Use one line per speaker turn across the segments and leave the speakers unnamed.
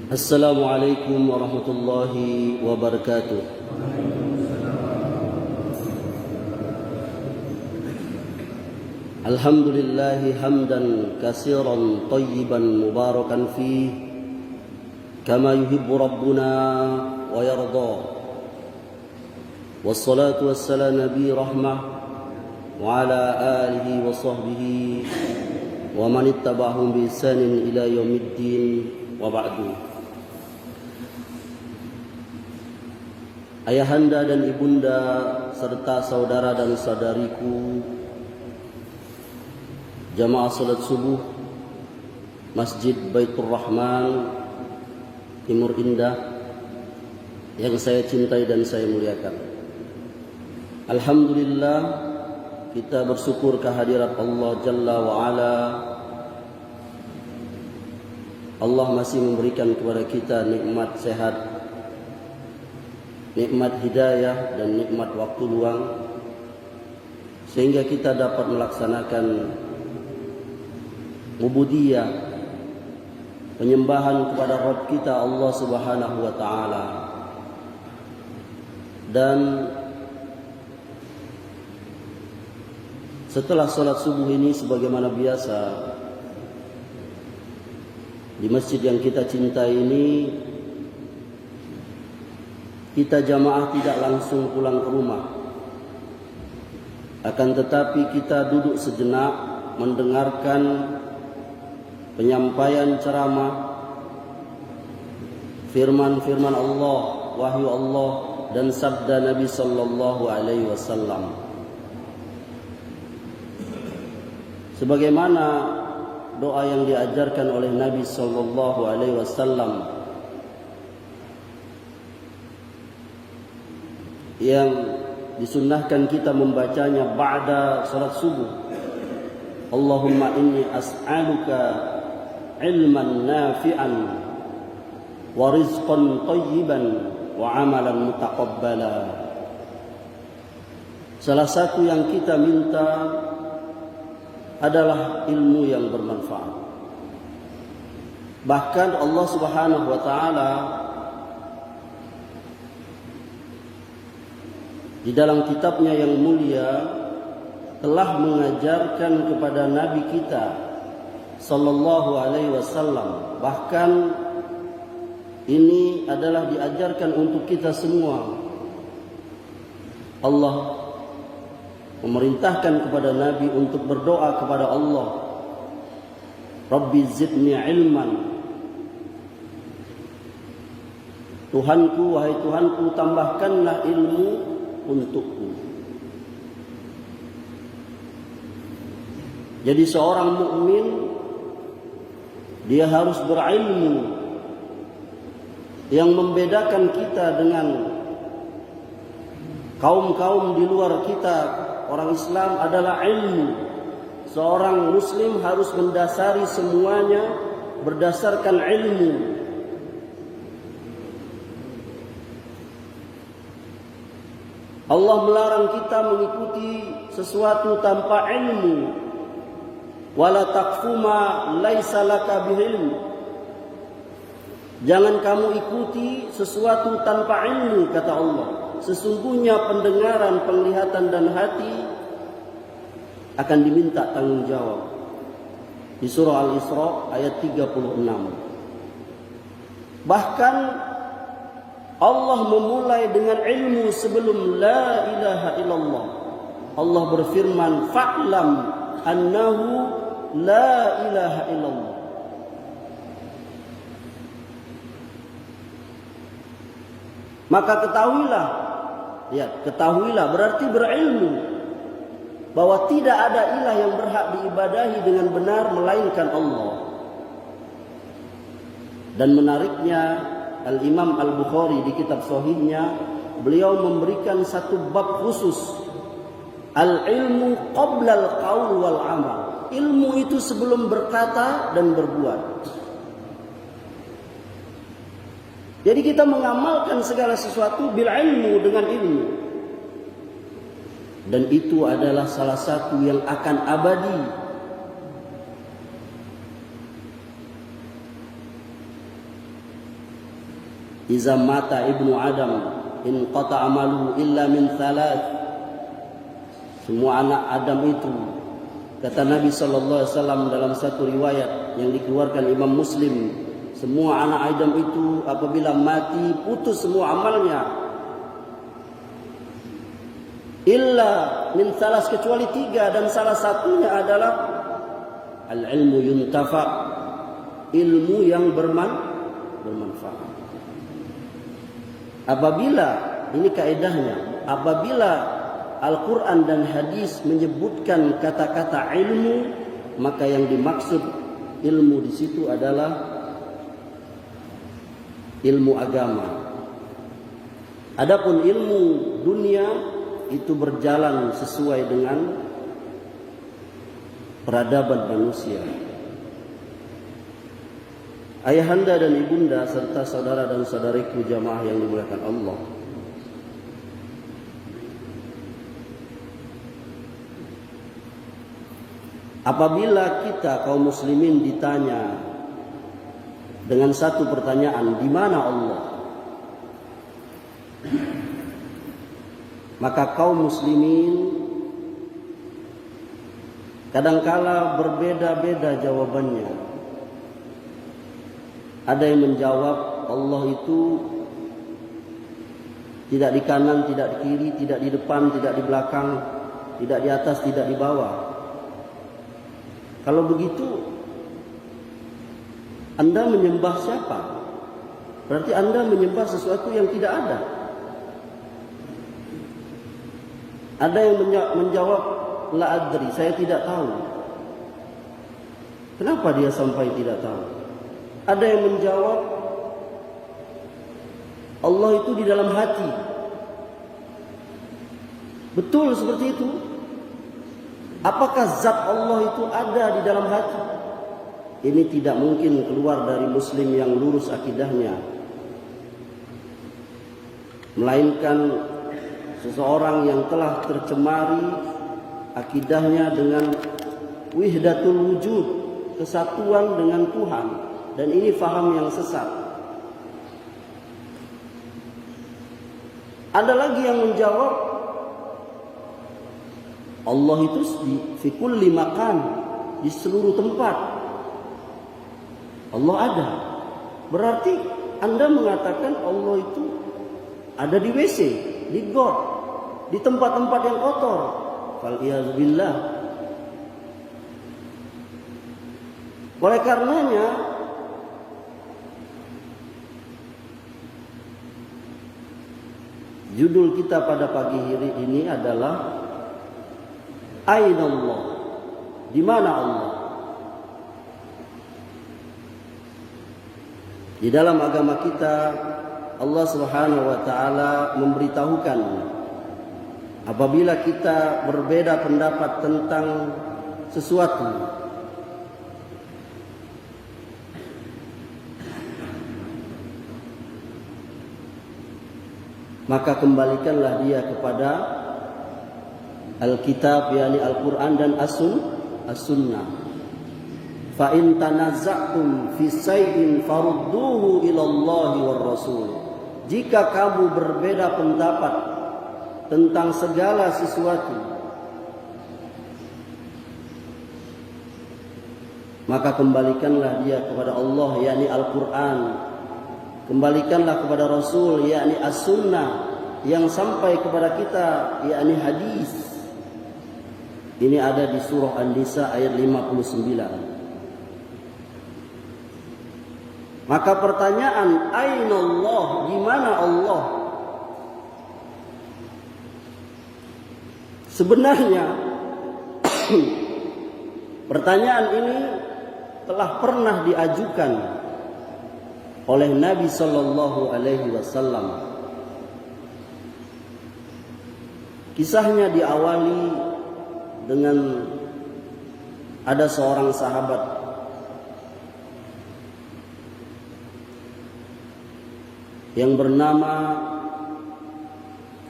Assalamualaikum warahmatullahi wabarakatuh. Alhamdulillahi hamdan katsiran tayyiban mubarakan fih kama yuhibbu rabbuna wa yarda. Wassalatu wassalamu nabi rahmah wa ala alihi wa sahbihi wa man ittaba'ahum bi ihsanin ila yaumiddin wa ba'du. Ayahanda dan ibunda serta saudara dan saudariku, jamaah salat subuh Masjid Baitur Rahman Timur Indah yang saya cintai dan saya muliakan. Alhamdulillah, kita bersyukur kehadirat Allah Jalla wa Ala. Allah masih memberikan kepada kita nikmat sehat, nikmat hidayah dan nikmat waktu luang, sehingga kita dapat melaksanakan ubudiyah, penyembahan kepada Rabb kita Allah Subhanahu wa taala. Dan setelah salat subuh ini, sebagaimana biasa di masjid yang kita cintai ini, kita jamaah tidak langsung pulang ke rumah, akan tetapi kita duduk sejenak mendengarkan penyampaian ceramah, firman-firman Allah, wahyu Allah dan sabda Nabi sallallahu alaihi wasallam. Sebagaimana doa yang diajarkan oleh Nabi sallallahu alaihi wasallam yang disunnahkan kita membacanya ba'da salat subuh. Allahumma inni as'aluka ilman nafi'an wa rizqan tayyiban wa amalan mutaqabbala. Salah satu yang kita minta adalah ilmu yang bermanfaat. Bahkan Allah Subhanahu wa taala di dalam kitabnya yang mulia telah mengajarkan kepada Nabi kita sallallahu alaihi wasallam, bahkan ini adalah diajarkan untuk kita semua. Allah memerintahkan kepada Nabi untuk berdoa kepada Allah, Rabbi zidni ilman. Tuhanku, wahai Tuhanku, tambahkanlah ilmu untukku. Jadi seorang mukmin dia harus berilmu. Yang membedakan kita dengan kaum-kaum di luar kita, orang Islam, adalah ilmu. Seorang muslim harus mendasari semuanya berdasarkan ilmu. Allah melarang kita mengikuti sesuatu tanpa ilmu. Wala taqfu ma laisa laka bihilm. Jangan kamu ikuti sesuatu tanpa ilmu, kata Allah. Sesungguhnya pendengaran, penglihatan dan hati akan diminta tanggung jawab. Di surah Al-Isra ayat 36. Bahkan Allah memulai dengan ilmu sebelum la ilaha illallah. Allah berfirman, fa'lam annahu la ilaha illallah. Maka ketahuilah, ya, ketahuilah berarti berilmu bahwa tidak ada ilah yang berhak diibadahi dengan benar melainkan Allah. Dan menariknya, Al-Imam Al-Bukhari di kitab Sahihnya, beliau memberikan satu bab khusus, al-ilmu qabla al-qaul wal amal. Ilmu itu sebelum berkata dan berbuat. Jadi kita mengamalkan segala sesuatu bil ilmu, dengan ilmu. Dan itu adalah salah satu yang akan abadi. Iza mata ibnu Adam in qata amaluhu illa min thalath. Semua anak Adam itu, kata Nabi SAW dalam satu riwayat yang dikeluarkan Imam Muslim, semua anak Adam itu apabila mati putus semua amalnya. Illa min thalas, kecuali 3, dan salah satunya adalah al-ilmu yuntafa, ilmu yang bermanfaat. Apabila, ini kaedahnya, apabila Al-Quran dan hadis menyebutkan kata-kata ilmu, maka yang dimaksud ilmu di situ adalah ilmu agama. Adapun ilmu dunia itu berjalan sesuai dengan peradaban manusia. Ayahanda dan ibunda serta saudara dan saudariku jamaah yang dimuliakan Allah, apabila kita kaum muslimin ditanya dengan satu pertanyaan, di mana Allah? Maka kaum muslimin kadangkala berbeda-beda jawabannya. Ada yang menjawab Allah itu tidak di kanan, tidak di kiri, tidak di depan, tidak di belakang, tidak di atas, tidak di bawah. Kalau begitu, Anda menyembah siapa? Berarti Anda menyembah sesuatu yang tidak ada. Ada yang menjawab, la adri, saya tidak tahu. Kenapa dia sampai tidak tahu? Ada yang menjawab, Allah itu di dalam hati. Betul seperti itu? Apakah zat Allah itu ada di dalam hati? Ini tidak mungkin keluar dari muslim yang lurus akidahnya, melainkan seseorang yang telah tercemari akidahnya dengan wihdatul wujud, kesatuan dengan Tuhan, dan ini faham yang sesat. Ada lagi yang menjawab, Allah itu fi kulli makan, di seluruh tempat Allah ada. Berarti Anda mengatakan Allah itu ada di WC, di got, di tempat-tempat yang kotor. Fal'iyazubillah. Oleh karenanya, judul kita pada pagi hari ini adalah Aina Allah? Di mana Allah? Di dalam agama kita, Allah Subhanahu wa taala memberitahukan apabila kita berbeda pendapat tentang sesuatu, maka kembalikanlah dia kepada Alkitab, yakni Al-Quran dan As-Sunnah. Fa in tanaza'tum fi shay'in farudduhu ila Allah war Rasul. Jika kamu berbeda pendapat tentang segala sesuatu, maka kembalikanlah dia kepada Allah, yakni Al-Quran. Kembalikanlah kepada Rasul, yakni As-Sunnah, yang sampai kepada kita, yakni hadis. Ini ada di surah An-Nisa ayat 59. Maka pertanyaan, Aina Allah? Di mana Allah? Sebenarnya pertanyaan ini telah pernah diajukan oleh Nabi Sallallahu Alaihi Wasallam. Kisahnya diawali dengan ada seorang sahabat yang bernama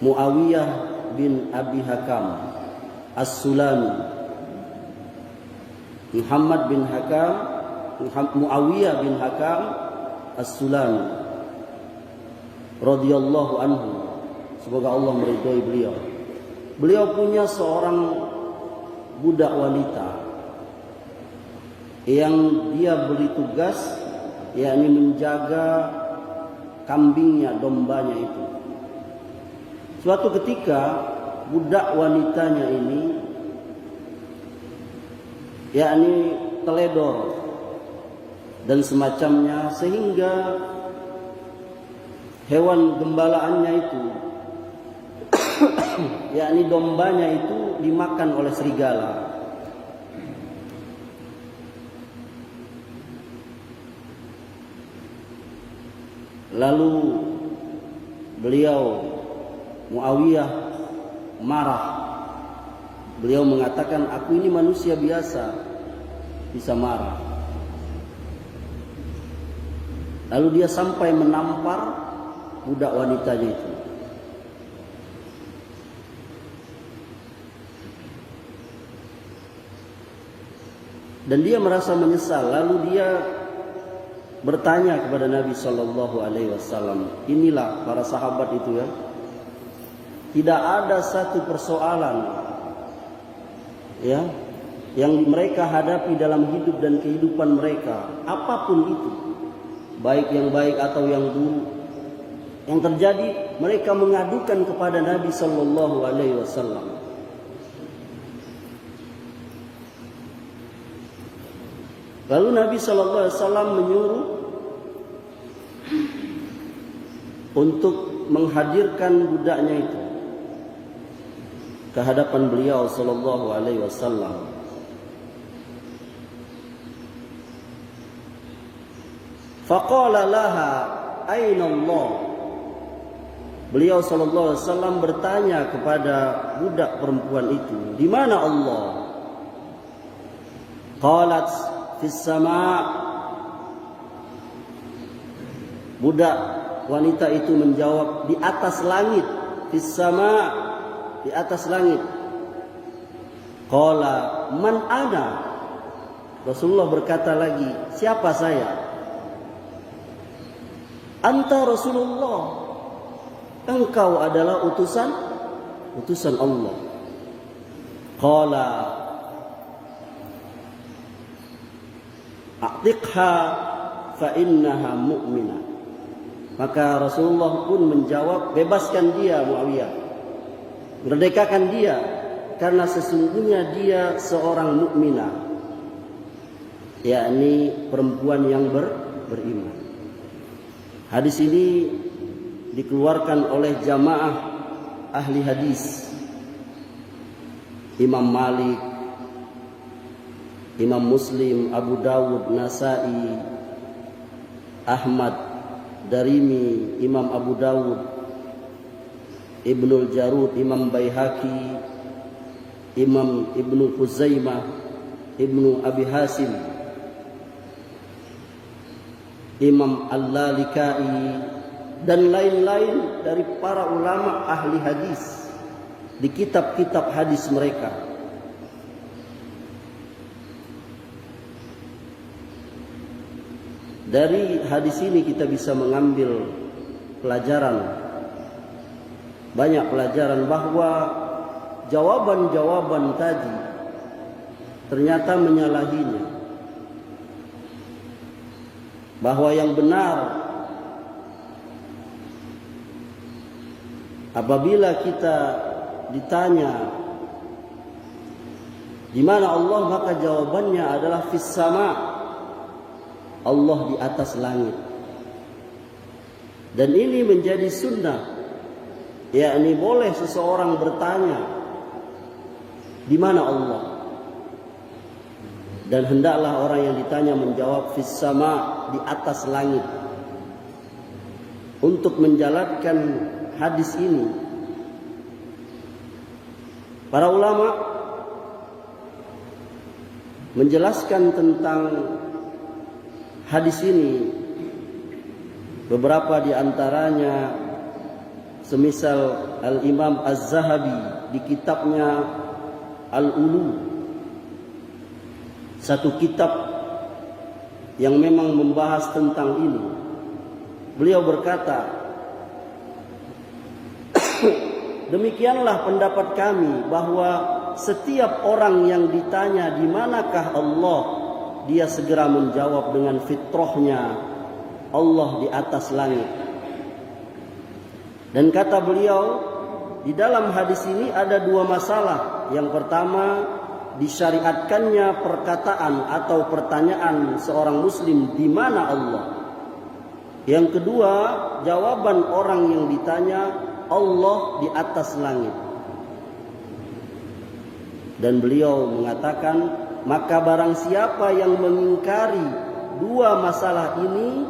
Muawiyah bin Abi Hakam As-Sulami. Muhammad bin Hakam, Muawiyah bin Hakam As-Sulami. radhiyallahu anhu, semoga Allah meridhai beliau. Beliau punya seorang budak wanita yang dia beri tugas, yakni menjaga kambingnya, dombanya itu. Suatu ketika budak wanitanya ini yakni teledor dan semacamnya, sehingga hewan gembalaannya itu yakni dombanya itu dimakan oleh serigala. Lalu beliau Muawiyah marah. Beliau mengatakan, aku ini manusia biasa, bisa marah. Lalu dia sampai menampar budak wanitanya itu. Dan dia merasa menyesal. Lalu dia bertanya kepada Nabi Shallallahu Alaihi Wasallam. Inilah para sahabat itu ya. Tidak ada satu persoalan ya yang mereka hadapi dalam hidup dan kehidupan mereka, apapun itu, baik yang baik atau yang buruk, yang terjadi mereka mengadukan kepada Nabi Shallallahu Alaihi Wasallam. Lalu Nabi Shallallahu Alaihi Wasallam menyuruh untuk menghadirkan budaknya itu ke hadapan beliau Shallallahu Alaihi Wasallam. Faqala laha aina Allah. Beliau Shallallahu Alaihi Wasallam bertanya kepada budak perempuan itu, di mana Allah? Qalat fis sama'. Budak wanita itu menjawab, di atas langit. Fis sama', di atas langit. Qala man ana. Rasulullah berkata lagi, siapa saya? Anta Rasulullah, engkau adalah utusan Allah. Qala a'tiqha fa innaha mu'minah. Maka Rasulullah pun menjawab, bebaskan dia Muawiyah, merdekakan dia, karena sesungguhnya dia seorang mukminah, yakni perempuan yang beriman. Hadis ini dikeluarkan oleh jamaah ahli hadis, Imam Malik, Imam Muslim, Abu Dawud, Nasai, Ahmad, Darimi, Imam Abu Dawud, Ibnul Jarud, Imam Baihaqi, Imam Ibnu Khuzaimah, Ibnu Abi Hasim, Imam Al-Lalikai, dan lain-lain dari para ulama ahli hadis di kitab-kitab hadis mereka. Dari hadis ini kita bisa mengambil pelajaran, banyak pelajaran, bahwa jawaban-jawaban tadi ternyata menyalahinya. Bahwa yang benar apabila kita ditanya di mana Allah, maka jawabannya adalah fis sama', Allah di atas langit. Dan ini menjadi sunnah, yakni boleh seseorang bertanya di mana Allah, dan hendaklah orang yang ditanya menjawab fis sama', di atas langit. Untuk menjalankan hadis ini, para ulama menjelaskan tentang hadis ini. Beberapa di antaranya semisal Al-Imam Az-Zahabi di kitabnya Al-Ulu, satu kitab yang memang membahas tentang ini. Beliau berkata, Demikianlah pendapat kami bahwa setiap orang yang ditanya di manakah Allah, dia segera menjawab dengan fitrahnya, Allah di atas langit. Dan kata beliau, di dalam hadis ini ada dua masalah. Yang pertama, disyariatkannya perkataan atau pertanyaan seorang muslim di mana Allah. Yang kedua, jawaban orang yang ditanya, Allah di atas langit. Dan beliau mengatakan, maka barang siapa yang mengingkari dua masalah ini,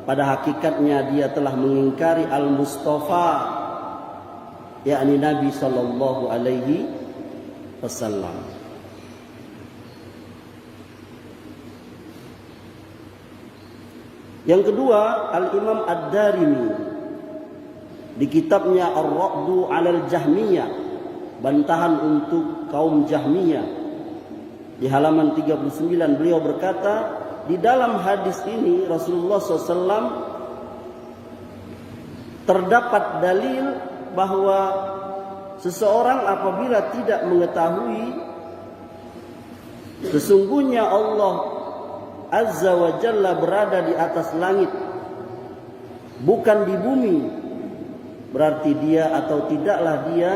pada hakikatnya dia telah mengingkari Al-Mustafa, yakni Nabi sallallahu alaihi wasallam. Yang kedua, Al-Imam Ad-Darimi di kitabnya Ar-Raddu 'alal Jahmiyah, bantahan untuk kaum Jahmiyah, di halaman 39 beliau berkata, di dalam hadis ini Rasulullah SAW terdapat dalil bahwa seseorang apabila tidak mengetahui sesungguhnya Allah Azza wa Jalla berada di atas langit, bukan di bumi, berarti dia atau tidaklah dia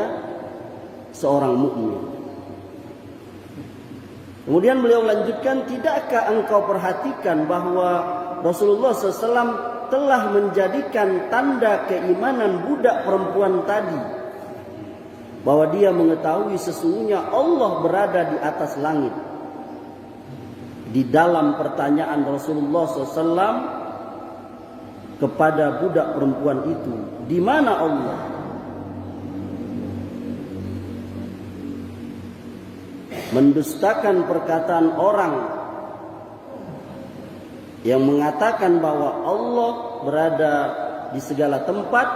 seorang mukmin. Kemudian beliau lanjutkan, tidakkah engkau perhatikan bahwa Rasulullah SAW telah menjadikan tanda keimanan budak perempuan tadi, bahwa dia mengetahui sesungguhnya Allah berada di atas langit. Di dalam pertanyaan Rasulullah SAW kepada budak perempuan itu, di mana Allah? Mendustakan perkataan orang yang mengatakan bahwa Allah berada di segala tempat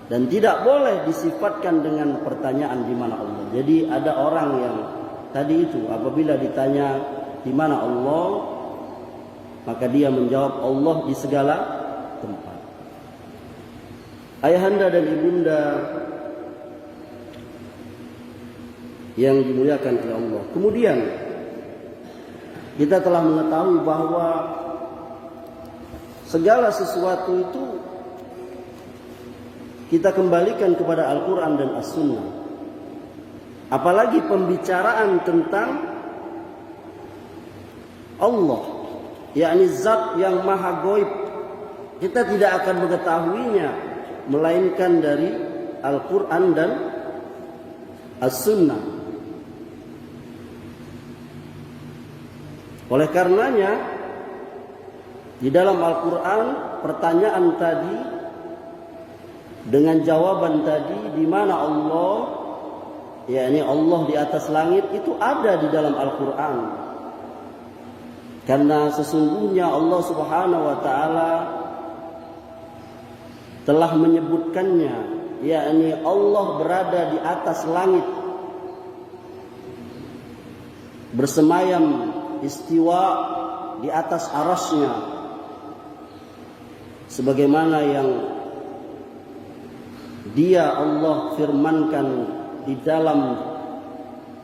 dan tidak boleh disifatkan dengan pertanyaan di mana Allah. Jadi ada orang yang tadi itu apabila ditanya di mana Allah, maka dia menjawab Allah di segala tempat. Ayahanda dan ibunda yang dimuliakan oleh Allah. Kemudian kita telah mengetahui bahwa segala sesuatu itu kita kembalikan kepada Al-Quran dan As-Sunnah. Apalagi pembicaraan tentang Allah, yakni zat yang maha gaib, kita tidak akan mengetahuinya melainkan dari Al-Quran dan As-Sunnah. Oleh karenanya di dalam Al-Quran pertanyaan tadi dengan jawaban tadi, di mana Allah, yakni Allah di atas langit, itu ada di dalam Al-Quran. Karena sesungguhnya Allah Subhanahu wa taala telah menyebutkannya, yakni Allah berada di atas langit, bersemayam istiwa di atas arasnya, sebagaimana yang dia Allah firmankan di dalam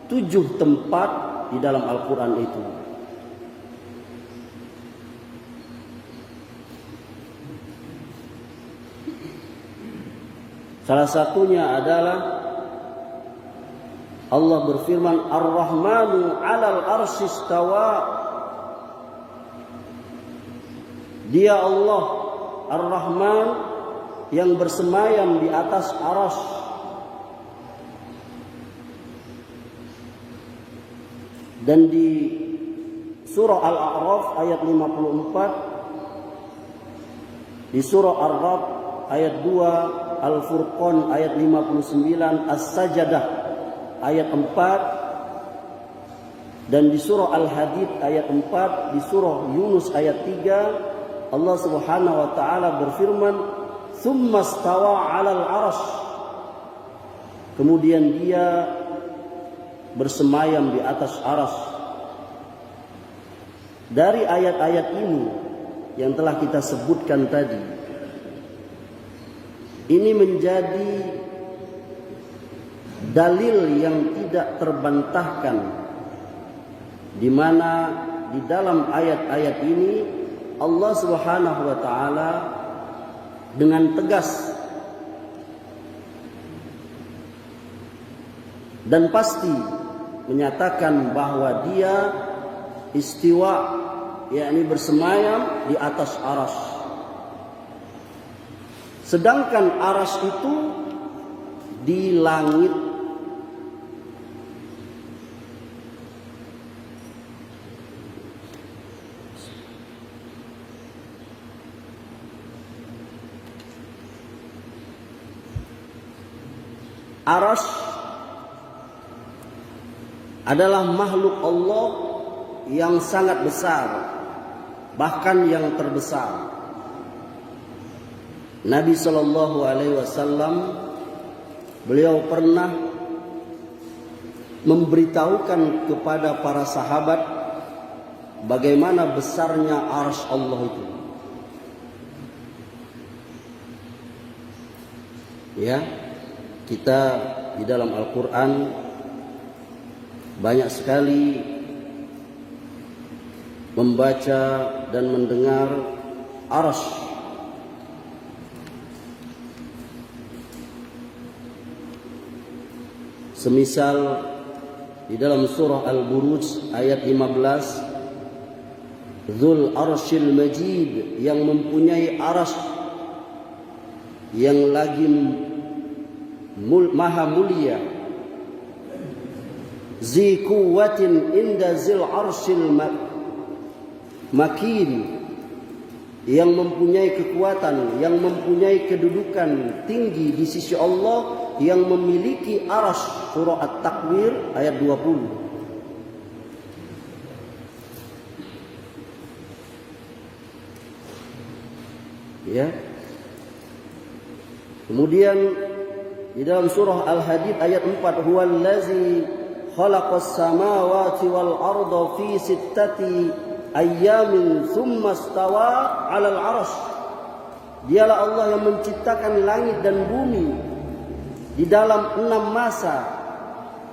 7 tempat di dalam Al-Quran itu. Salah satunya adalah Allah berfirman, Ar-Rahmanu 'alal arsy istawa. Dia Allah Ar-Rahman yang bersemayam di atas arsy. Dan di surah Al-A'raf ayat 54, di surah Ar-Ra'd ayat 2, Al-Furqan ayat 59, As-Sajdah ayat 4, dan di surah Al-Hadid ayat 4, di surah Yunus ayat 3, Allah Subhanahu wa taala berfirman, "Tsumma stawa 'alal 'arsy." Kemudian dia bersemayam di atas arsy. Dari ayat-ayat ini yang telah kita sebutkan tadi, Ini menjadi dalil yang tidak terbantahkan, di mana di dalam ayat-ayat ini Allah Subhanahu wa taala dengan tegas dan pasti menyatakan bahwa Dia istiwa, yakni bersemayam di atas arsy. Sedangkan arsy itu di langit. Arsy adalah makhluk Allah yang sangat besar, bahkan yang terbesar. Nabi Shallallahu Alaihi Wasallam beliau pernah memberitahukan kepada para sahabat bagaimana besarnya arsy Allah itu. Ya, kita di dalam Al-Quran banyak sekali membaca dan mendengar arsy. Semisal di dalam surah Al-Buruj ayat 15, Dzul Arsyil Majid, yang mempunyai arsy yang lagi maha mulia, Zi quwwatin inda zil arsyil makin, yang mempunyai kekuatan, yang mempunyai kedudukan tinggi di sisi Allah, yang memiliki arsy. Surah At-Takwir ayat 20. Ya. Kemudian di dalam surah Al-Hadid ayat 4, huwallazi khalaqas samawati wal arda fi sittati ayyamin thumma istawa 'alal 'arsy. Dialah Allah yang menciptakan langit dan bumi di dalam 6 masa,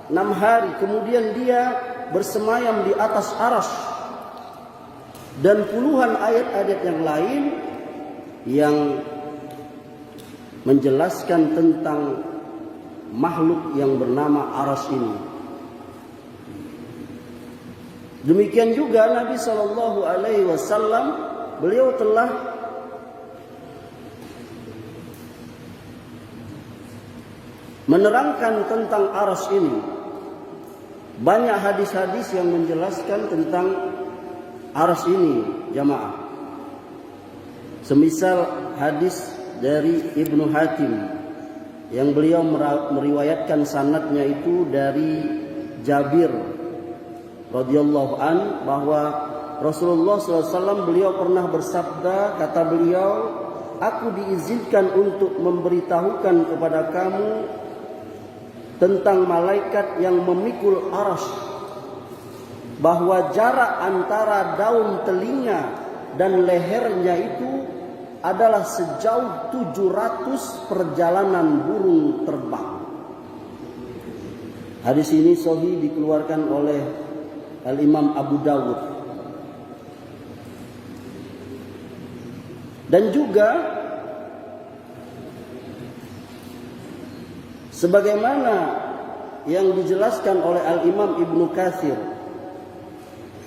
6 hari, kemudian Dia bersemayam di atas arsy. Dan puluhan ayat-ayat yang lain yang menjelaskan tentang makhluk yang bernama arsy ini. Demikian juga Nabi Shallallahu Alaihi Wasallam, beliau telah menerangkan tentang arsy ini. Banyak hadis-hadis yang menjelaskan tentang arsy ini, jamaah. Semisal hadis dari Ibnu Hatim yang beliau meriwayatkan sanadnya itu dari Jabir radhiyallahu an, bahwa Rasulullah SAW beliau pernah bersabda, kata beliau, aku diizinkan untuk memberitahukan kepada kamu tentang malaikat yang memikul arsy, bahwa jarak antara daun telinga dan lehernya itu adalah sejauh 700 perjalanan burung terbang. Hadis ini sahih, dikeluarkan oleh Al-Imam Abu Dawud. Dan juga sebagaimana yang dijelaskan oleh Al-Imam Ibnu Katsir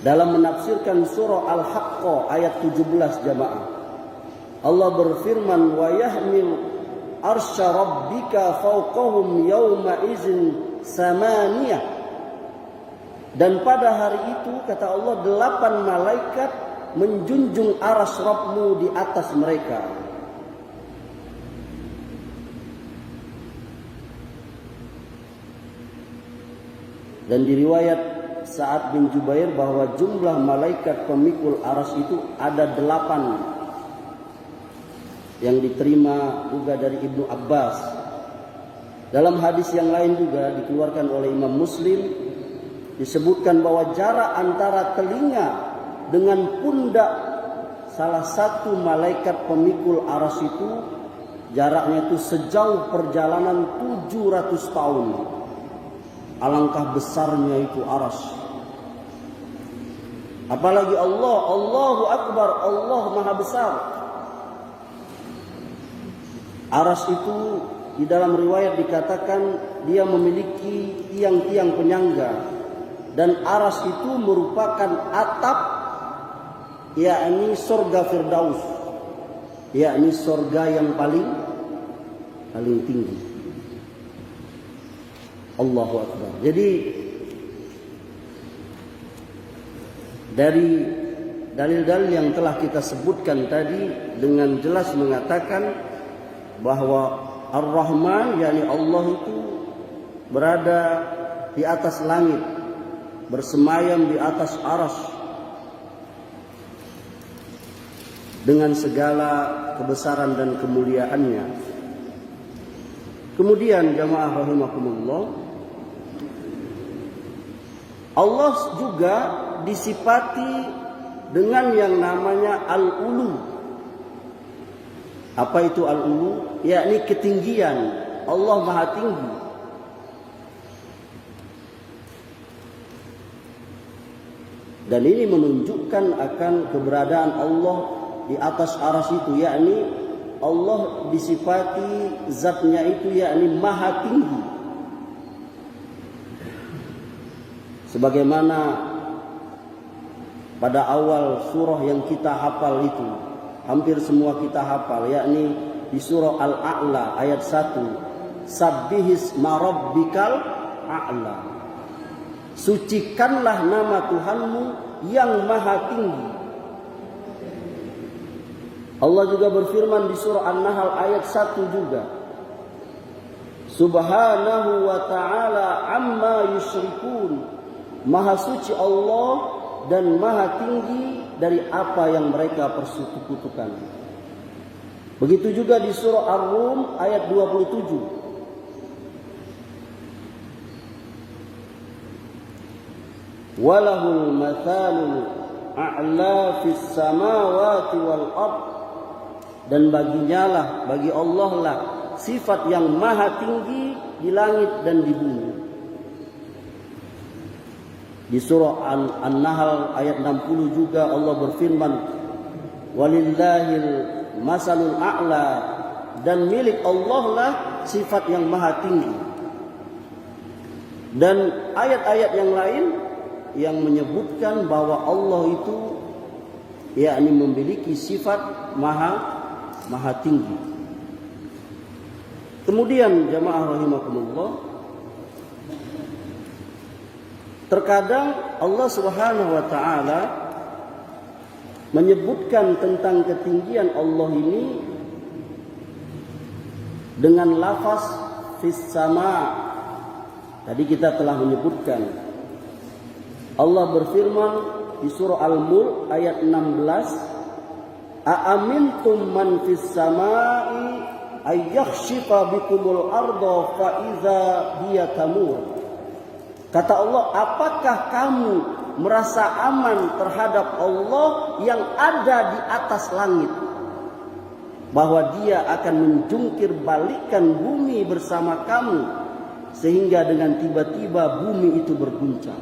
dalam menafsirkan surah Al-Haqqah ayat 17, jamaah. Allah berfirman, wa yahmil arsya rabbika fawqahum yawma izin samaniyah. Dan pada hari itu, kata Allah, 8 malaikat menjunjung arsy Rabbmu di atas mereka. Dan diriwayat Sa'ad bin Jubair bahwa jumlah malaikat pemikul arsy itu ada 8, yang diterima juga dari Ibnu Abbas. Dalam hadis yang lain juga dikeluarkan oleh Imam Muslim, disebutkan bahwa jarak antara telinga dengan pundak salah satu malaikat pemikul arsy itu jaraknya itu sejauh perjalanan 700 tahun. Alangkah besarnya itu arsy. Apalagi Allah, Allahu Akbar, Allah Maha Besar. Arsy itu di dalam riwayat dikatakan dia memiliki tiang-tiang penyangga, dan arsy itu merupakan atap, yakni surga Firdaus, yakni surga yang paling tinggi. Allahu Akbar. Jadi dari dalil-dalil yang telah kita sebutkan tadi dengan jelas mengatakan bahwa Ar-Rahman, yakni Allah itu berada di atas langit, bersemayam di atas arsy dengan segala kebesaran dan kemuliaannya. Kemudian jamaah rahimakumullah, Allah juga disifati dengan yang namanya Al-Ulu. Apa itu Al-Ulu? Yakni ketinggian. Allah Maha Tinggi. Dan ini menunjukkan akan keberadaan Allah di atas arsy itu, yakni Allah disifati zatnya itu yakni Maha Tinggi. Sebagaimana pada awal surah yang kita hafal itu, hampir semua kita hafal, yakni di surah Al-A'la ayat 1, Sabbihisma rabbikal a'la. Sucikanlah nama Tuhanmu yang Maha Tinggi. Allah juga berfirman di surah An-Nahl ayat 1 juga, Subhanahu wa ta'ala amma yusyrikun. Maha suci Allah dan maha tinggi dari apa yang mereka persekutukan. Begitu juga di surah Ar-Rum ayat 27. Walahul mathalul a'la fis samawati wal ard. Dan baginya bagi Allah lah sifat yang maha tinggi di langit dan di bumi. Di surah An-Nahl ayat 60 juga Allah berfirman, walillahil masalul a'la, dan milik Allah lah sifat yang maha tinggi. Dan ayat-ayat yang lain yang menyebutkan bahwa Allah itu yakni memiliki sifat maha tinggi. Kemudian jamaah rahimakumullah, terkadang Allah Subhanahu wa taala menyebutkan tentang ketinggian Allah ini dengan lafaz fis sama. Tadi kita telah menyebutkan. Allah berfirman di surah Al-Mulk ayat 16, Aamintum man fis samai ayyakhshifa bikumul arda fa idza hiya tamur. Kata Allah, apakah kamu merasa aman terhadap Allah yang ada di atas langit, bahwa dia akan menjungkir balikkan bumi bersama kamu sehingga dengan tiba-tiba bumi itu berguncang.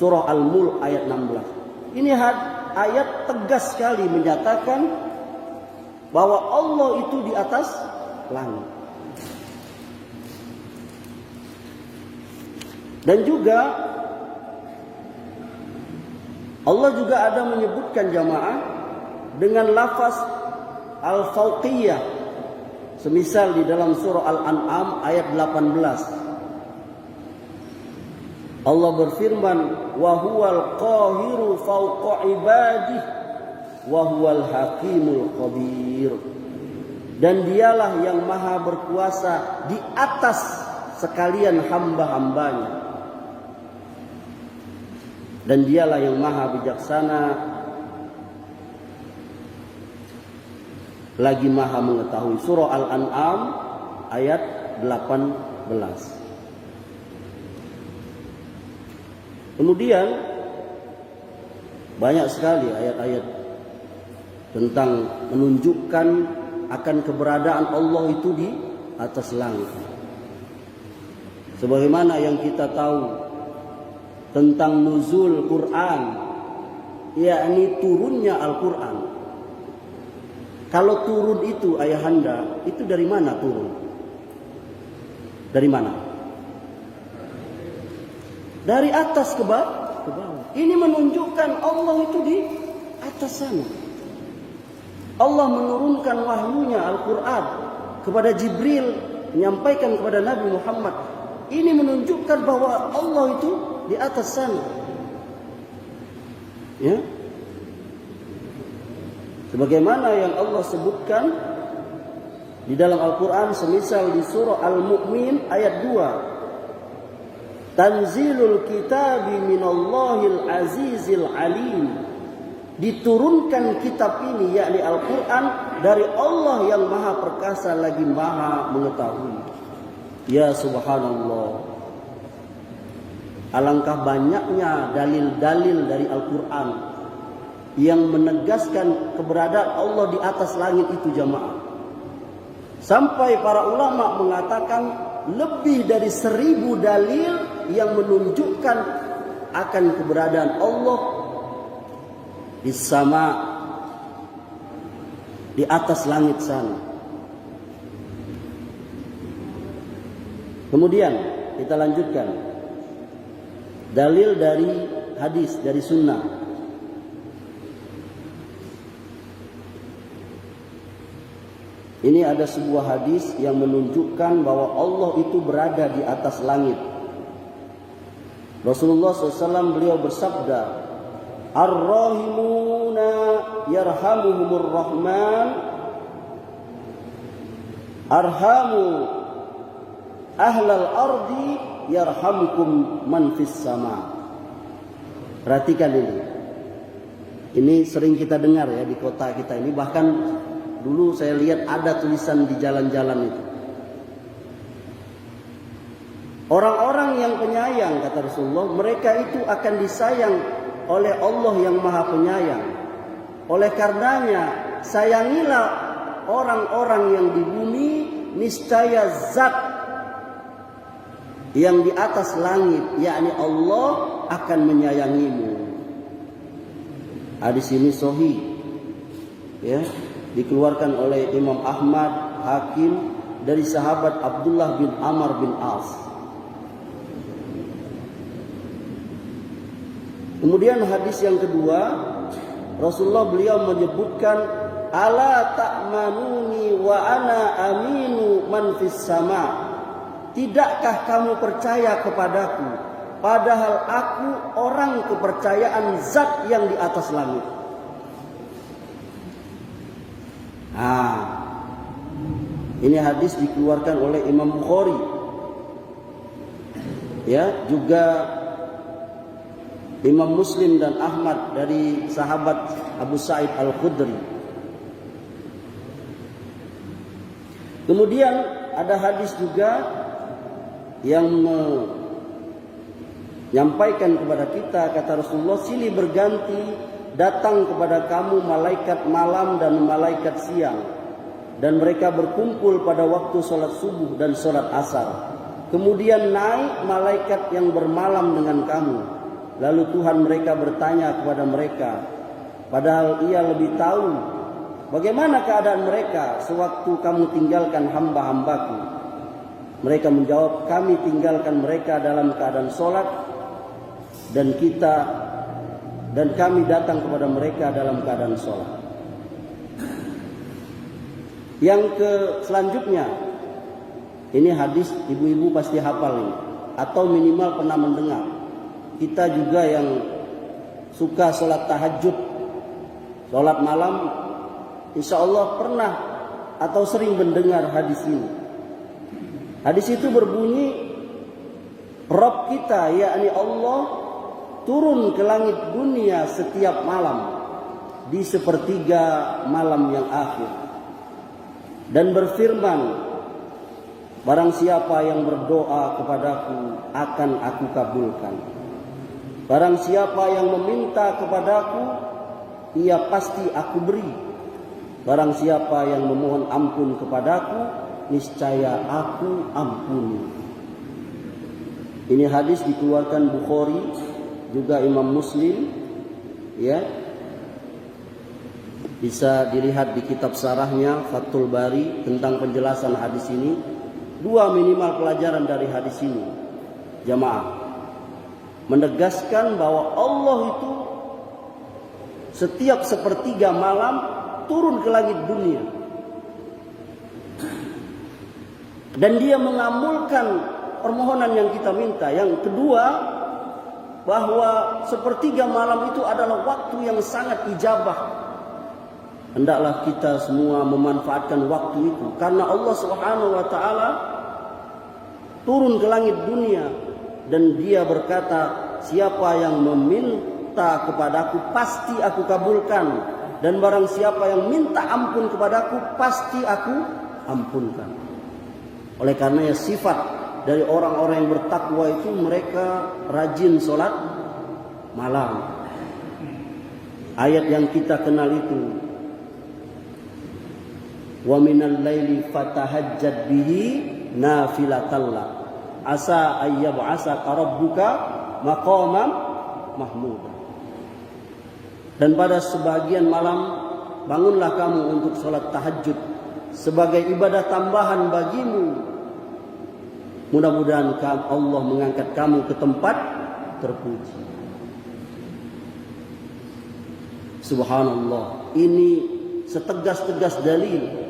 Surah Al-Mulk ayat 16. Ini ayat tegas sekali menyatakan bahwa Allah itu di atas langit. Dan juga Allah juga ada menyebutkan jamaah dengan lafaz al-fauqiyah. Semisal di dalam surah Al-An'am ayat 18. Allah berfirman, wa huwal qahiru fawqa ibadih wa huwal hakimul khabir. Dan dialah yang maha berkuasa di atas sekalian hamba-hambanya. Dan dialah yang maha bijaksana lagi maha mengetahui. Surah Al-An'am ayat 18. Kemudian banyak sekali ayat-ayat tentang menunjukkan akan keberadaan Allah itu di atas langit. Sebagaimana yang kita tahu tentang nuzul Quran, yakni turunnya Al-Quran. Kalau turun itu ayahanda, itu dari mana turun? Dari mana? Dari atas ke bawah. Ini menunjukkan Allah itu di atas sana. Allah menurunkan wahyunya Al-Quran kepada Jibril, menyampaikan kepada Nabi Muhammad. Ini menunjukkan bahwa Allah itu di atas sana. Ya. Sebagaimana yang Allah sebutkan di dalam Al-Quran, semisal di surah Al-Mu'min ayat 2. Tanzilul kitabi minallahil azizil alim. Diturunkan kitab ini, yakni Al-Quran, dari Allah yang maha perkasa lagi maha mengetahui. Ya subhanallah. Alangkah banyaknya dalil-dalil dari Al-Quran yang menegaskan keberadaan Allah di atas langit itu, jamaah. Sampai para ulama mengatakan lebih dari 1000 dalil yang menunjukkan akan keberadaan Allah di sama, di atas langit sana. Kemudian kita lanjutkan dalil dari hadis, dari sunnah. Ini ada sebuah hadis yang menunjukkan bahwa Allah itu berada di atas langit. Rasulullah SAW beliau bersabda, Ar-Rahimuna yarhamuhumur Rahman, Arhamu ahlal ardi yarhamkum man fis sama. Perhatikan ini. Ini sering kita dengar ya di kota kita ini. Bahkan dulu saya lihat ada tulisan di jalan-jalan itu. Orang-orang yang penyayang, kata Rasulullah, mereka itu akan disayang oleh Allah yang maha penyayang. Oleh karenanya, sayangilah orang-orang yang di bumi, niscaya zat yang di atas langit, yakni Allah, akan menyayangimu. Hadis ini sahih, ya, dikeluarkan oleh Imam Ahmad, Hakim, dari sahabat Abdullah bin Amr bin As. Kemudian hadis yang kedua, Rasulullah beliau menyebutkan, ala ta'manuni wa ana aminu man fis sama. Tidakkah kamu percaya kepadaku, padahal aku orang kepercayaan zat yang di atas langit. Ini hadis dikeluarkan oleh Imam Bukhari. Ya, juga Imam Muslim dan Ahmad dari sahabat Abu Sa'id Al-Khudri. Kemudian ada hadis juga yang menyampaikan kepada kita, kata Rasulullah, silih berganti datang kepada kamu malaikat malam dan malaikat siang, dan mereka berkumpul pada waktu sholat subuh dan sholat asar. Kemudian naik malaikat yang bermalam dengan kamu. Lalu Tuhan mereka bertanya kepada mereka, padahal ia lebih tahu bagaimana keadaan mereka sewaktu kamu tinggalkan hamba-hambaku. Mereka menjawab, kami tinggalkan mereka dalam keadaan sholat, dan kami datang kepada mereka dalam keadaan sholat. Yang selanjutnya, ini hadis ibu-ibu pasti hafal ini, atau minimal pernah mendengar. Kita juga yang suka sholat tahajud, sholat malam, insya Allah pernah atau sering mendengar hadis ini. Hadis itu berbunyi, Rabb kita, yakni Allah, turun ke langit dunia setiap malam di sepertiga malam yang akhir, dan berfirman, barang siapa yang berdoa kepadaku akan aku kabulkan. Barang siapa yang meminta kepadaku, ia pasti aku beri. Barang siapa yang memohon ampun kepadaku, niscaya aku ampuni. Ini hadis dikeluarkan Bukhari, juga Imam Muslim, ya. Bisa dilihat di kitab sarahnya Fathul Bari tentang penjelasan hadis ini. Dua minimal pelajaran dari hadis ini, jamaah, menegaskan bahwa Allah itu setiap sepertiga malam turun ke langit dunia, dan dia mengabulkan permohonan yang kita minta. Yang kedua, bahwa sepertiga malam itu adalah waktu yang sangat ijabah. Hendaklah kita semua memanfaatkan waktu itu, karena Allah Subhanahu wa taala turun ke langit dunia dan dia berkata, siapa yang meminta kepadaku pasti aku kabulkan, dan barang siapa yang minta ampun kepadaku pasti aku ampunkan. Oleh karenanya sifat dari orang-orang yang bertakwa itu mereka rajin sholat malam. Ayat yang kita kenal itu, wa minal laili fatahajjad bihi nafilatan lak asa ayyab'asaka rabbuka maqaman mahmuda. Dan pada sebagian malam bangunlah kamu untuk sholat tahajud sebagai ibadah tambahan bagimu. Mudah-mudahan Allah mengangkat kamu ke tempat terpuji. Subhanallah, ini setegas-tegas dalil.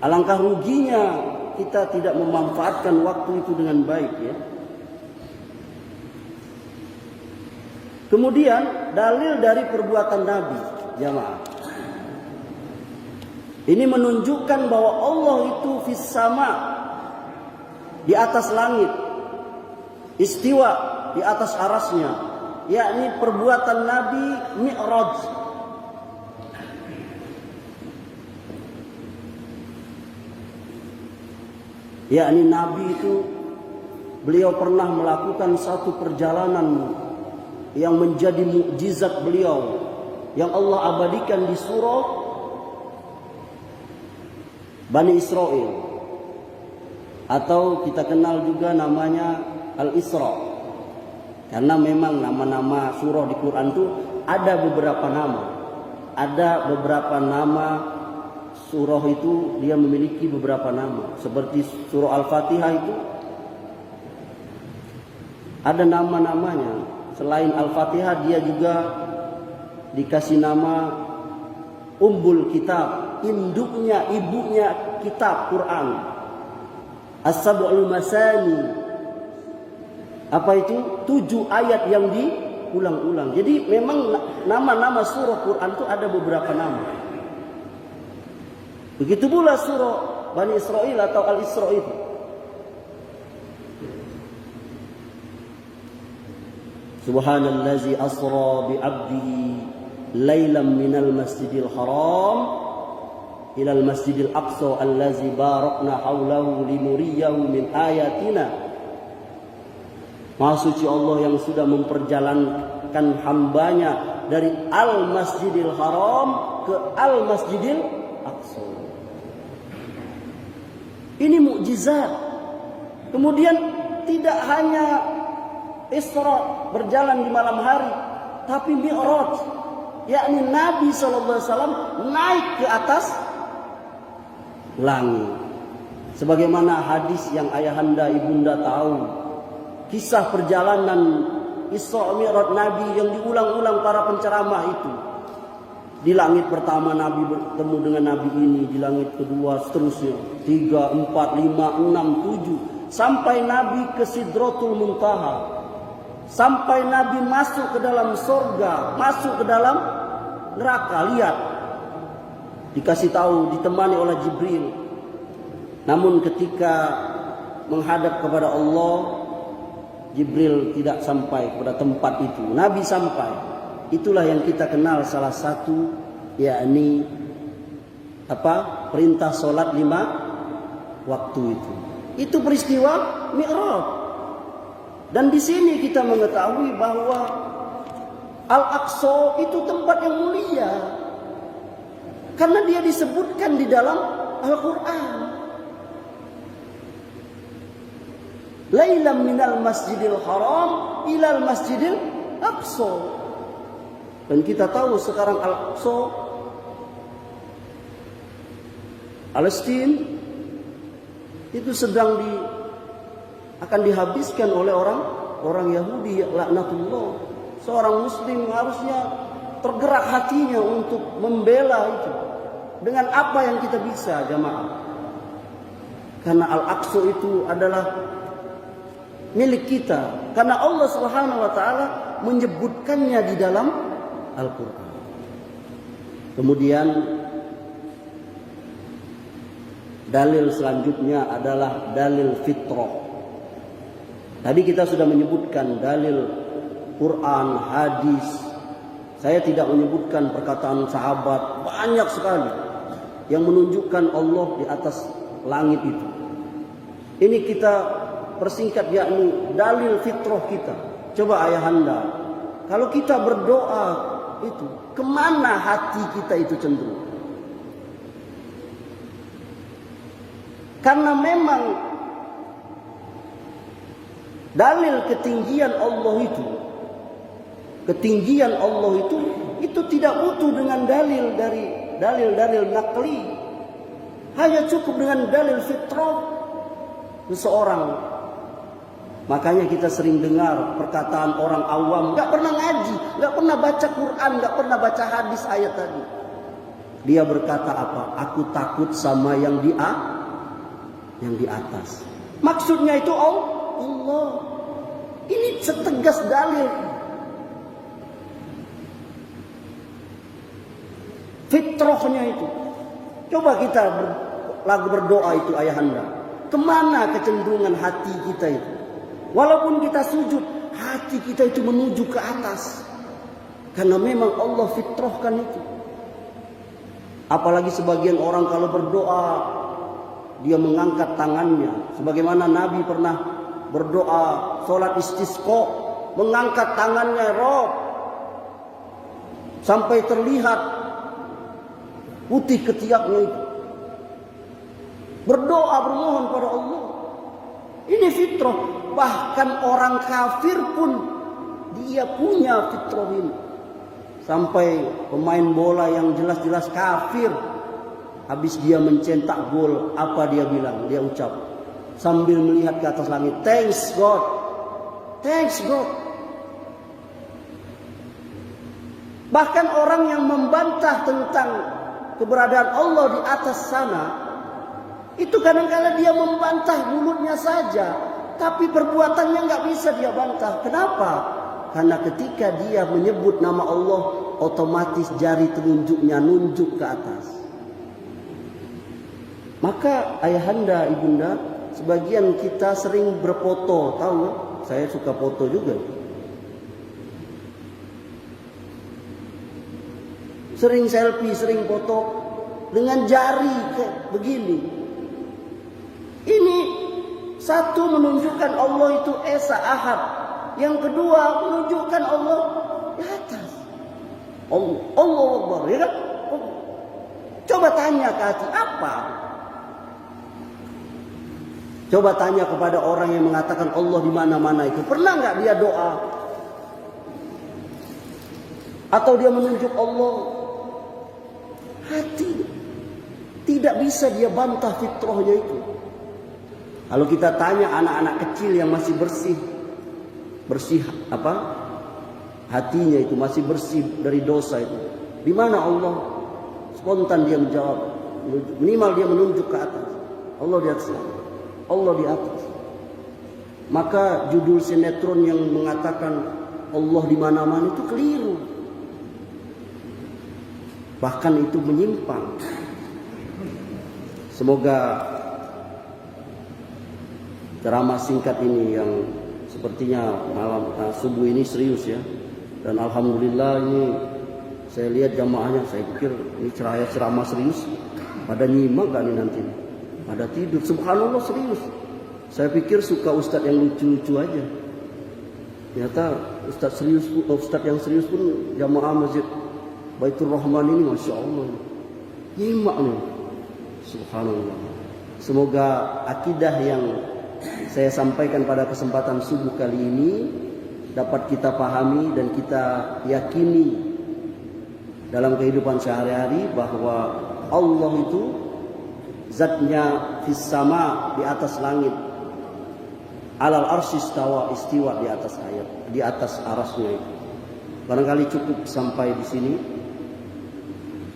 Alangkah ruginya kita tidak memanfaatkan waktu itu dengan baik, ya. Kemudian dalil dari perbuatan Nabi, jamaah. Ini menunjukkan bahwa Allah itu fis sama, di atas langit, istiwa di atas arasnya, yakni perbuatan Nabi Mi'raj. Yakni Nabi itu beliau pernah melakukan satu perjalanan yang menjadi mukjizat beliau, yang Allah abadikan di surah Bani Israel, atau kita kenal juga namanya Al-Isra. Karena memang nama-nama surah di Quran itu ada beberapa nama. Ada beberapa nama surah itu dia memiliki beberapa nama. Seperti surah Al-Fatihah itu ada nama-namanya. Selain Al-Fatihah dia juga dikasih nama Umbul Kitab, induknya, ibunya kitab Quran. As-Sab'ul Masani. Apa itu? 7 ayat yang diulang-ulang. Jadi memang nama-nama surah Quran itu ada beberapa nama. Begitu pula surah Bani Israel atau Al-Isra itu. Subhanallazi asra bi'abdihi lailan minal masjidil haram ilal masjidil aqsa allazi barakna haulahu linuriyahu min ayatina. Maha suci Allah yang sudah memperjalankan hambanya dari al-masjidil haram ke al-masjidil aqsa. Ini mukjizat. Kemudian tidak hanya Isra berjalan di malam hari, tapi Mi'raj, yakni Nabi SAW naik ke atas langit. Sebagaimana hadis yang ayahanda ibunda tahu, kisah perjalanan Isra Mi'raj Nabi yang diulang-ulang para penceramah itu. Di langit pertama Nabi bertemu dengan Nabi ini, di langit kedua seterusnya, 3, 4, 5, 6, 7, sampai Nabi ke Sidratul Muntaha. Sampai Nabi masuk ke dalam surga, masuk ke dalam neraka. Lihat, dikasih tahu, ditemani oleh Jibril. Namun ketika menghadap kepada Allah, Jibril tidak sampai pada tempat itu. Nabi sampai. Itulah yang kita kenal salah satu, yakni perintah sholat 5 waktu itu. Itu peristiwa Mi'raj. Dan di sini kita mengetahui bahwa Al-Aqsa itu tempat yang mulia. Karena dia disebutkan di dalam Al-Quran. Lailam minal masjidil haram ilal masjidil aqsa. Dan kita tahu sekarang Al-Aqsa, Palestina itu sedang akan dihabiskan oleh orang Yahudi, laknatullah. Seorang muslim harusnya tergerak hatinya untuk membela itu dengan apa yang kita bisa, jamaah. Karena Al-Aqsa itu adalah milik kita, karena Allah Subhanahu wa taala menyebutkannya di dalam Al-Qur'an. Kemudian dalil selanjutnya adalah dalil fitrah. Tadi kita sudah menyebutkan dalil Quran, hadis. Saya tidak menyebutkan perkataan sahabat, banyak sekali yang menunjukkan Allah di atas langit itu. Ini kita persingkat, yakni dalil fitrah kita. Coba ayahanda, kalau kita berdoa itu, kemana hati kita itu cenderung? Karena memang dalil ketinggian Allah itu tidak butuh dengan dalil dari dalil nakli. Hanya cukup dengan dalil fitrah seseorang. Makanya kita sering dengar perkataan orang awam, nggak pernah ngaji, nggak pernah baca Quran, nggak pernah baca hadis ayat tadi. Dia berkata apa? Aku takut sama yang di atas. Maksudnya itu Allah. Ini setegas dalil. Fitrahnya itu. Coba kita lagu berdoa itu ayahanda. Kemana kecenderungan hati kita itu? Walaupun kita sujud, hati kita itu menuju ke atas. Karena memang Allah fitrahkan itu. Apalagi sebagian orang kalau berdoa, dia mengangkat tangannya. Sebagaimana Nabi pernah berdoa, sholat istisqa, mengangkat tangannya, Rob. Sampai terlihat putih ketiaknya itu. Berdoa, bermohon pada Allah. Ini fitrah. Bahkan orang kafir pun dia punya fitrah ini. Sampai pemain bola yang jelas-jelas kafir, habis dia mencetak gol, apa dia bilang? Dia ucap sambil melihat ke atas langit, thanks God, thanks God. Bahkan orang yang membantah tentang keberadaan Allah di atas sana, itu kadang-kala dia membantah mulutnya saja, tapi perbuatannya nggak bisa dia bantah. Kenapa? Karena ketika dia menyebut nama Allah, otomatis jari telunjuknya nunjuk ke atas. Maka ayahanda, ibunda, sebagian kita sering berfoto, tahu? Saya suka foto juga. Sering selfie, sering foto dengan jari kayak begini. Ini satu menunjukkan Allah itu Esa Ahad. Yang kedua menunjukkan Allah di atas. Allah Akbar, ya kan? Coba tanya ke hati apa? Coba tanya kepada orang yang mengatakan Allah di mana-mana itu. Pernah nggak dia doa? Atau dia menunjuk Allah? Hati. Tidak bisa dia bantah fitrahnya itu. Kalau kita tanya anak-anak kecil yang masih bersih apa? Hatinya itu masih bersih dari dosa itu. Di mana Allah? Spontan dia menjawab. Minimal dia menunjuk ke atas. Allah di atas. Allah di atas. Maka judul sinetron yang mengatakan Allah di mana-mana itu keliru. Bahkan itu menyimpang. Semoga ceramah singkat ini yang sepertinya malam subuh ini serius ya. Dan alhamdulillah ini saya lihat jamaahnya, saya pikir ini ceramah serius. Pada nyimak gak nih nanti? Pada tidur. Subhanallah serius. Saya pikir suka ustadz yang lucu-lucu aja. Ternyata ustadz serius, ustadz yang serius pun jamaah masjid Baitur Rahman ini, masya Allah. Nyimak nih. Subhanallah. Semoga akidah yang saya sampaikan pada kesempatan subuh kali ini dapat kita pahami dan kita yakini dalam kehidupan sehari-hari bahwa Allah itu zatnya fis sama, di atas langit, alal arsy istiwa di atas ayat, di atas arasnya itu. Barangkali cukup sampai di sini.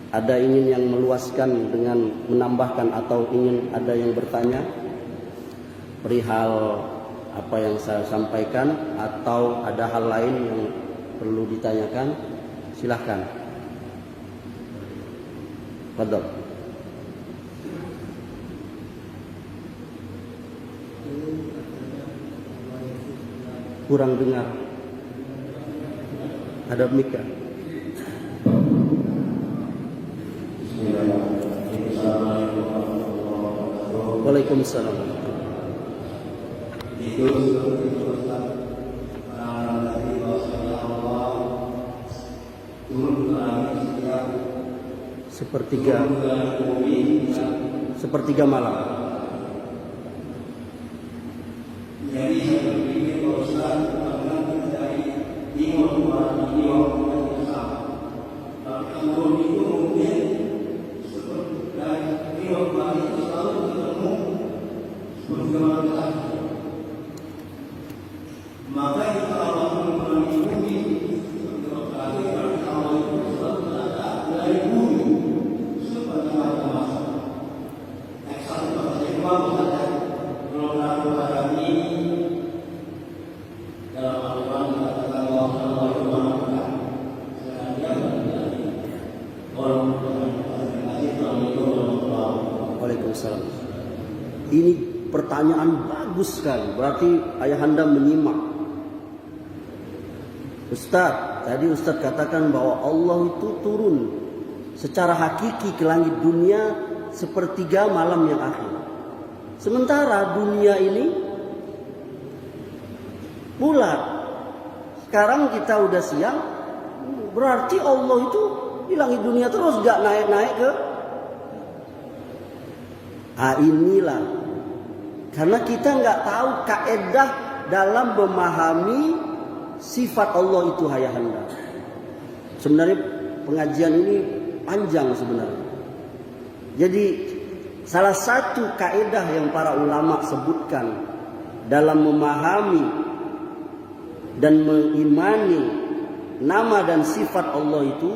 Ada ingin yang meluaskan dengan menambahkan atau ingin ada yang bertanya perihal apa yang saya sampaikan atau ada hal lain yang perlu ditanyakan, silahkan. Fadhol. Kurang dengar. Ada mic ya? Waalaikumsalam. Sepertiga malam. Waalaikumsalam. Ini pertanyaan bagus sekali. Berarti ayahanda menyimak. Ustaz, tadi Ustaz katakan bahwa Allah itu turun secara hakiki ke langit dunia sepertiga malam yang akhir. Sementara dunia ini bulat. Sekarang kita udah siang, berarti Allah itu di langit dunia terus, gak naik-naik ke. Inilah karena kita nggak tahu kaedah dalam memahami sifat Allah itu ayahanda. Sebenarnya pengajian ini panjang sebenarnya. Jadi salah satu kaedah yang para ulama sebutkan dalam memahami dan mengimani nama dan sifat Allah itu,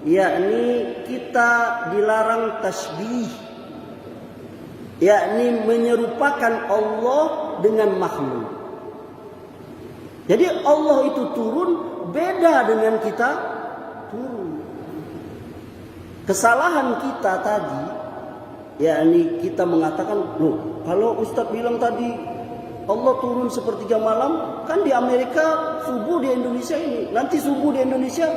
yakni kita dilarang tasbih, yakni menyerupakan Allah dengan makhluk. Jadi Allah itu turun beda dengan kita turun. Kesalahan kita tadi, yakni kita mengatakan, loh, kalau Ustadz bilang tadi Allah turun sepertiga malam, kan di Amerika subuh, di Indonesia ini, nanti subuh di Indonesia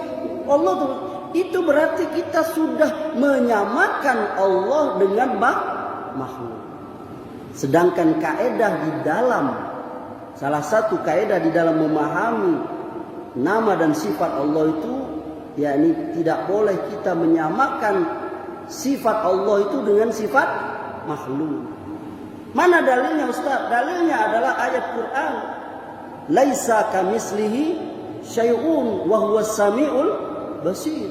Allah turun. Itu berarti kita sudah menyamakan Allah dengan makhluk. Sedangkan kaedah di dalam, salah satu kaedah di dalam memahami nama dan sifat Allah itu, yakni tidak boleh kita menyamakan sifat Allah itu dengan sifat makhluk. Mana dalilnya Ustaz? Dalilnya adalah ayat Quran. Laisa kamislihi syai'un wa huwas samiul basir.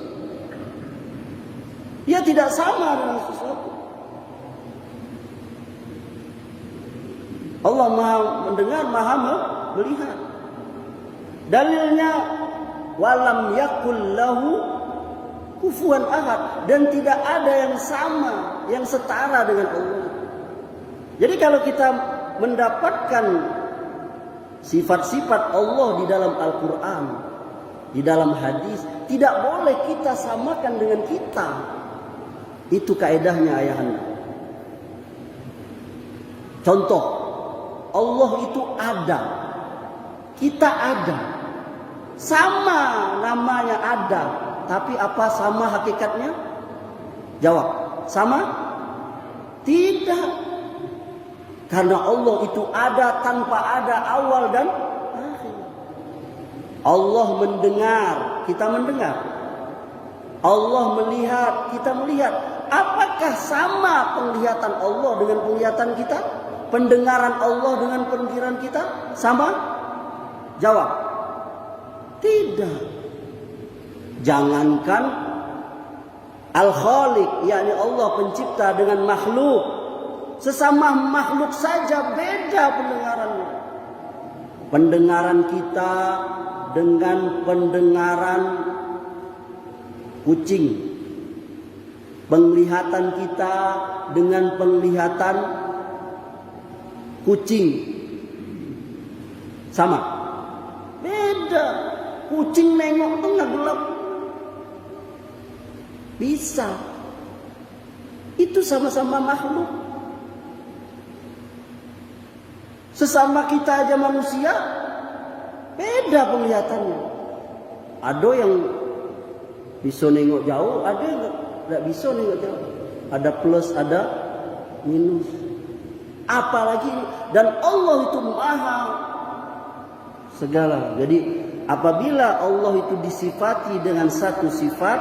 Dia tidak sama dengan sesuatu. Allah Maha mendengar, Maha melihat. Dalilnya walam yakul lahu kufuwan ahad, dan tidak ada yang sama, yang setara dengan Allah. Jadi kalau kita mendapatkan sifat-sifat Allah di dalam Al-Quran, di dalam hadis, tidak boleh kita samakan dengan kita. Itu kaedahnya ayahanda. Contoh, Allah itu ada, kita ada, sama namanya ada, tapi apa sama hakikatnya? Jawab, sama? Tidak. Karena Allah itu ada tanpa ada awal dan akhir. Allah mendengar, kita mendengar. Allah melihat, kita melihat. apakah sama penglihatan Allah dengan penglihatan kita? Pendengaran Allah dengan pendengaran kita? Sama? Jawab. Tidak. Jangankan Al-Khaliq, yakni Allah pencipta dengan makhluk. Sesama makhluk saja beda pendengarannya. Pendengaran kita dengan pendengaran kucing. Penglihatan kita dengan penglihatan kucing. Sama? Beda. Kucing nengok tengah gelap. Bisa. Itu sama-sama makhluk. Sesama kita aja manusia, beda penglihatannya. Ada yang bisa nengok jauh, ada yang tidak bisa nengok jauh. Ada plus, ada minus. Apalagi, dan Allah itu maha segala. Jadi apabila Allah itu disifati dengan satu sifat,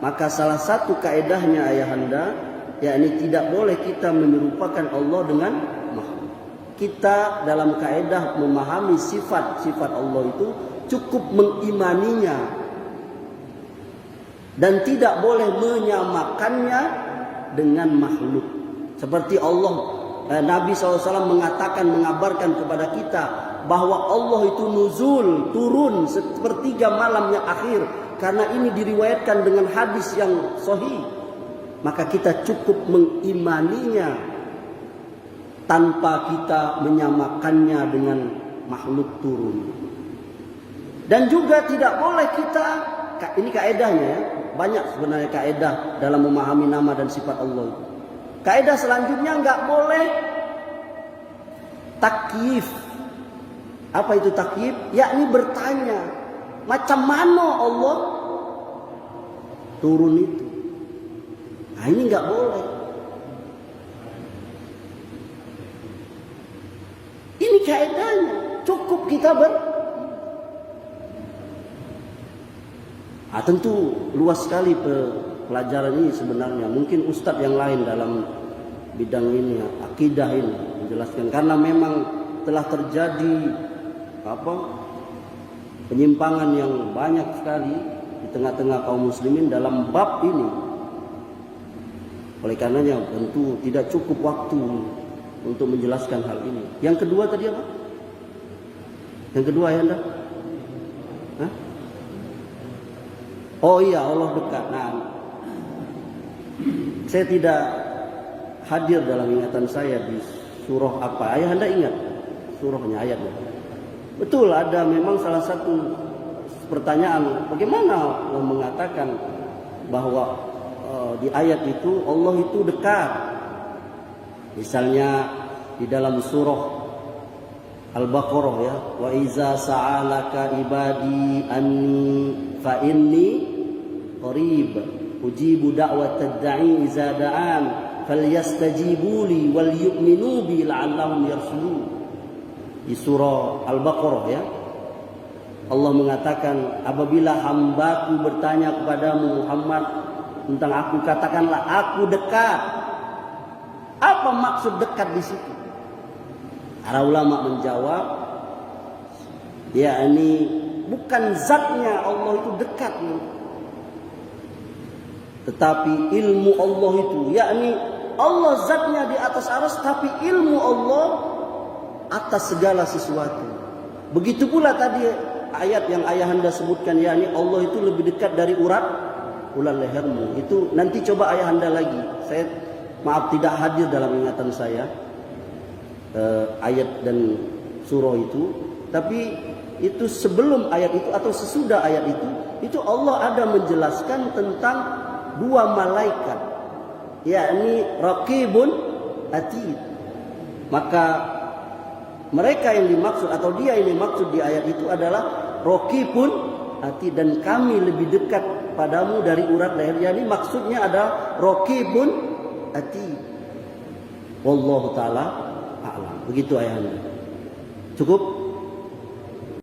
maka salah satu kaedahnya ayahanda, yakni tidak boleh kita menyerupakan Allah dengan makhluk. Kita dalam kaedah memahami sifat-sifat Allah itu cukup mengimaninya dan tidak boleh menyamakannya dengan makhluk. Seperti Allah, Nabi SAW mengatakan, mengabarkan kepada kita bahwa Allah itu nuzul, turun sepertiga malam yang akhir. Karena ini diriwayatkan dengan hadis yang sahih, maka kita cukup mengimaninya tanpa kita menyamakannya dengan makhluk turun. Dan juga tidak boleh kita, ini kaedahnya ya, banyak sebenarnya kaedah dalam memahami nama dan sifat Allah. Kaedah selanjutnya nggak boleh takyif. Apa itu takyif? Yakni bertanya, macam mana Allah turun itu? Nah ini nggak boleh. Ini kaedahnya. Cukup kita tentu luas sekali pelajaran ini sebenarnya. Mungkin ustadz yang lain dalam bidang ini, akidah ini, menjelaskan. Karena memang telah terjadi penyimpangan yang banyak sekali di tengah-tengah kaum muslimin dalam bab ini. Oleh karenanya tentu tidak cukup waktu untuk menjelaskan hal ini. Yang kedua tadi apa? Yang kedua ya Anda? Hah? Oh iya, Allah dekat. Nah, saya tidak hadir dalam ingatan saya di surah apa. Ayah Anda ingat surahnya, ayatnya? Betul, ada memang salah satu pertanyaan, bagaimana Allah mengatakan bahwa di ayat itu Allah itu dekat. Misalnya di dalam surah Al-Baqarah ya, wa iza sa'alaka ibadi anni fa inni qarib ujibu da'watad da'i iza da'an falyastajibu li wal yu'minu bi la'allahum yarshudun. Di surah Al-Baqarah ya, Allah mengatakan, apabila hambaku bertanya kepadamu Muhammad tentang aku, katakanlah aku dekat. Apa maksud dekat di situ? Para ulama menjawab, yakni bukan zatnya Allah itu dekat, tetapi ilmu Allah itu, yakni Allah zatnya di atas arsy, tapi ilmu Allah atas segala sesuatu. Begitu pula tadi ayat yang ayahanda sebutkan, yakni Allah itu lebih dekat dari urat lehermu. Itu nanti coba ayahanda lagi. Saya maaf tidak hadir dalam ingatan saya ayat dan surah itu, tapi itu sebelum ayat itu atau sesudah ayat itu Allah ada menjelaskan tentang dua malaikat, yakni raqibun atid. Maka mereka yang dimaksud atau dia yang dimaksud di ayat itu adalah raqibun atid, dan kami lebih dekat padamu dari urat leher. Yani maksudnya ada raqibun atid. Wallahu taala a'lam. Begitu ayahnya. Cukup?